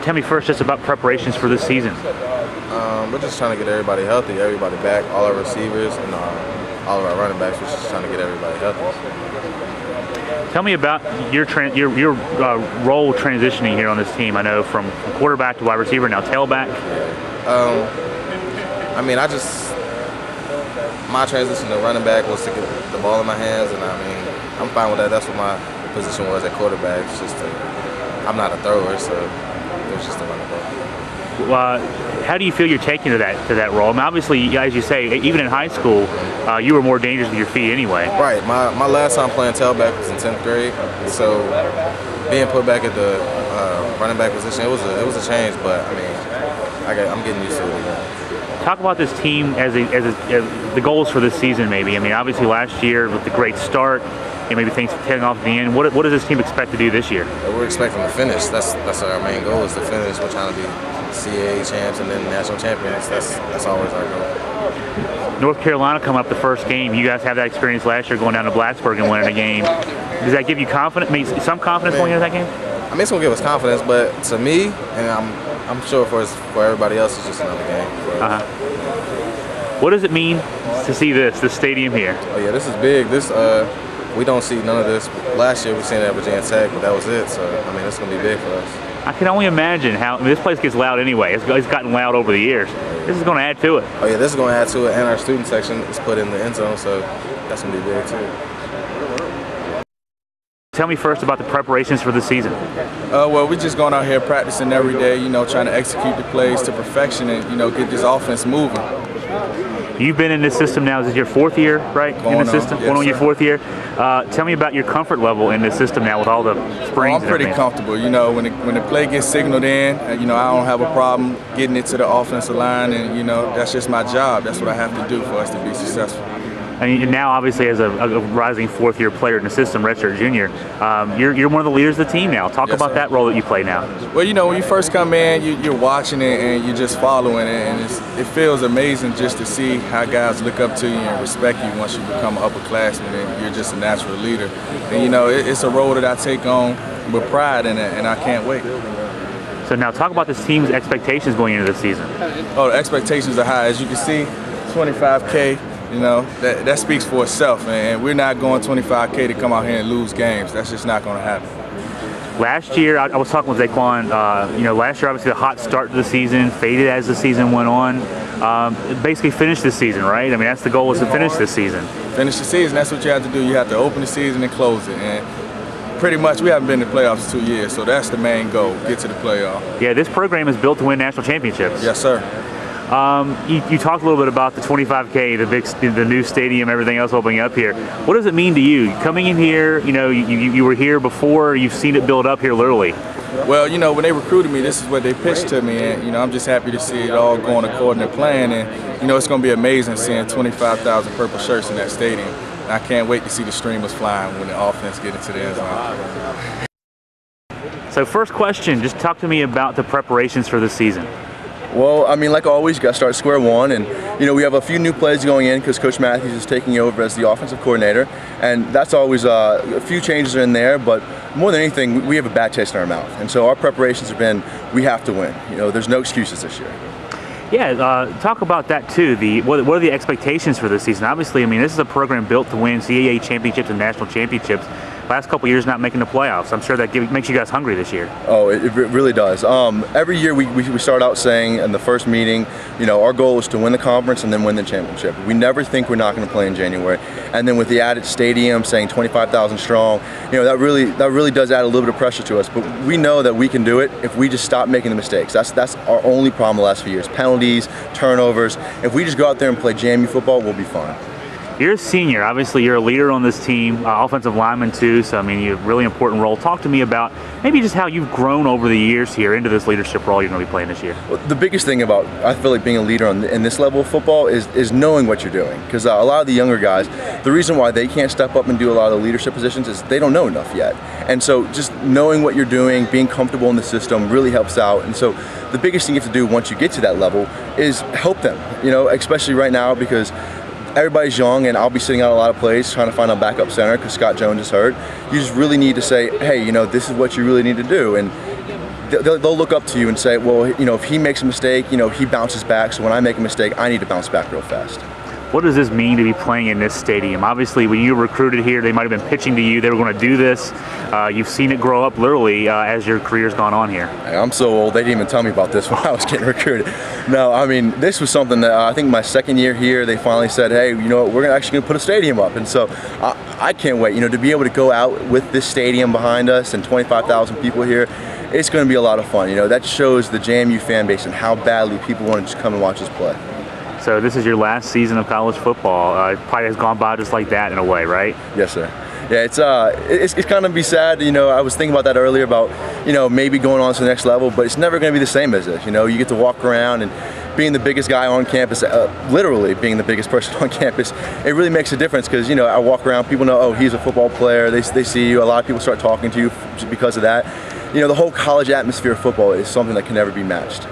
tell me first just about preparations for this season. We're just trying to get everybody healthy, everybody back, all our receivers and all of our running backs. We're just trying to get everybody healthy. Tell me about your role transitioning here on this team. I know from quarterback to wide receiver, now tailback. I mean, my transition to running back was to get the ball in my hands, and I mean, I'm fine with that. That's what my position was at quarterback. It's just I'm not a thrower, so it was just to run the ball. How do you feel you're taking to that role? I mean, obviously, as you say, even in high school, you were more dangerous with your feet anyway. Right. My last time playing tailback was in 10th grade, so being put back at the running back position, it was a change. But I mean, I'm getting used to it again. Talk about this team as the goals for this season, maybe. I mean, obviously last year with the great start, and maybe things tailing off at the end. What does this team expect to do this year? We're expecting to finish. That's our main goal, is to finish. We're trying to be CAA champs and then national champions. That's always our goal. North Carolina coming up the first game. You guys have that experience last year going down to Blacksburg and winning a game. Does that give you confidence? Some confidence going into that game? I mean, it's gonna give us confidence, but to me, and I'm sure for everybody else, it's just another game. What does it mean to see this stadium here? Oh yeah, this is big. We don't see none of this. Last year we seen it at Virginia Tech, but that was it. So I mean, it's gonna be big for us. I can only imagine how this place gets loud anyway. It's gotten loud over the years. This is going to add to it. Oh yeah, this is going to add to it, and our student section is put in the end zone, so that's going to be big too. Tell me first about the preparations for the season. Well, we're just going out here practicing every day, trying to execute the plays to perfection and, get this offense moving. You've been in this system now, is this your fourth year, right? Going in the system? Yes, going on sir. your fourth year. Tell me about your comfort level in this system now with all the springs. I'm pretty comfortable. When the play gets signaled in, I don't have a problem getting it to the offensive line, and that's just my job. That's what I have to do for us to be successful. And now, obviously, as a rising fourth-year player in the system, redshirt junior, you're one of the leaders of the team now. Talk about that role that you play now. Well, when you first come in, you're watching it and you're just following it, and it feels amazing just to see how guys look up to you and respect you once you become an upperclassman and you're just a natural leader. And it's a role that I take on with pride, and I can't wait. So now, talk about this team's expectations going into the season. Oh, the expectations are high. As you can see, 25K. That speaks for itself, and we're not going 25K to come out here and lose games. That's just not going to happen. Last year, I was talking with Dae'Quan. Last year, obviously, the hot start to the season faded as the season went on. Basically, finish this season, right? I mean, that's the goal, is to finish this season. Finish the season. That's what you have to do. You have to open the season and close it. And pretty much, we haven't been in the playoffs in 2 years, so that's the main goal: get to the playoff. Yeah, this program is built to win national championships. Yes, sir. You talked a little bit about the 25K, the new stadium, everything else opening up here. What does it mean to you? Coming in here, you were here before, you've seen it build up here literally. Well, when they recruited me, this is what they pitched to me, and I'm just happy to see it all going according to plan, and it's going to be amazing seeing 25,000 purple shirts in that stadium. And I can't wait to see the streamers flying when the offense get into the end zone. So first question, just talk to me about the preparations for this season. Well, I mean, like always, you got to start square one, and we have a few new plays going in because Coach Matthews is taking over as the offensive coordinator, and that's always a few changes are in there. But more than anything, we have a bad taste in our mouth, and so our preparations have been we have to win. There's no excuses this year. Yeah, talk about that too. What are the expectations for this season? Obviously, I mean, this is a program built to win CAA championships and national championships. Last couple years not making the playoffs. I'm sure that makes you guys hungry this year. Oh, it really does. Every year we start out saying in the first meeting, our goal is to win the conference and then win the championship. We never think we're not going to play in January. And then with the added stadium saying 25,000 strong, that really does add a little bit of pressure to us. But we know that we can do it if we just stop making the mistakes. That's our only problem the last few years. Penalties, turnovers. If we just go out there and play JMU football, we'll be fine. You're a senior. Obviously, you're a leader on this team, offensive lineman too, so I mean, you have a really important role. Talk to me about maybe just how you've grown over the years here into this leadership role you're going to be playing this year. Well, the biggest thing about, I feel like being a leader in this level of football is knowing what you're doing. Because a lot of the younger guys, the reason why they can't step up and do a lot of the leadership positions is they don't know enough yet. And so just knowing what you're doing, being comfortable in the system really helps out. And so the biggest thing you have to do once you get to that level is help them, especially right now because everybody's young, and I'll be sitting out a lot of plays trying to find a backup center because Scott Jones is hurt. You just really need to say, hey, this is what you really need to do. And they'll look up to you and say, well, you know, if he makes a mistake, you know, he bounces back. So when I make a mistake, I need to bounce back real fast. What does this mean to be playing in this stadium? Obviously, when you were recruited here, they might have been pitching to you. They were going to do this. You've seen it grow up literally as your career's gone on here. I'm so old, they didn't even tell me about this when I was getting recruited. No, I mean, this was something that I think my second year here, they finally said, hey, you know what, we're actually going to put a stadium up. And so I can't wait, you know, to be able to go out with this stadium behind us and 25,000 people here. It's going to be a lot of fun. You know, that shows the JMU fan base and how badly people want to just come and watch us play. So this is your last season of college football. It probably has gone by just like that in a way, right? Yes, sir. Yeah, it's kind of be sad. You know, I was thinking about that earlier about, you know, maybe going on to the next level, but it's never going to be the same as this. You know, you get to walk around and being the biggest guy on campus, literally being the biggest person on campus, it really makes a difference because, you know, I walk around, people know, oh, he's a football player. They see you. A lot of people start talking to you because of that. You know, the whole college atmosphere of football is something that can never be matched.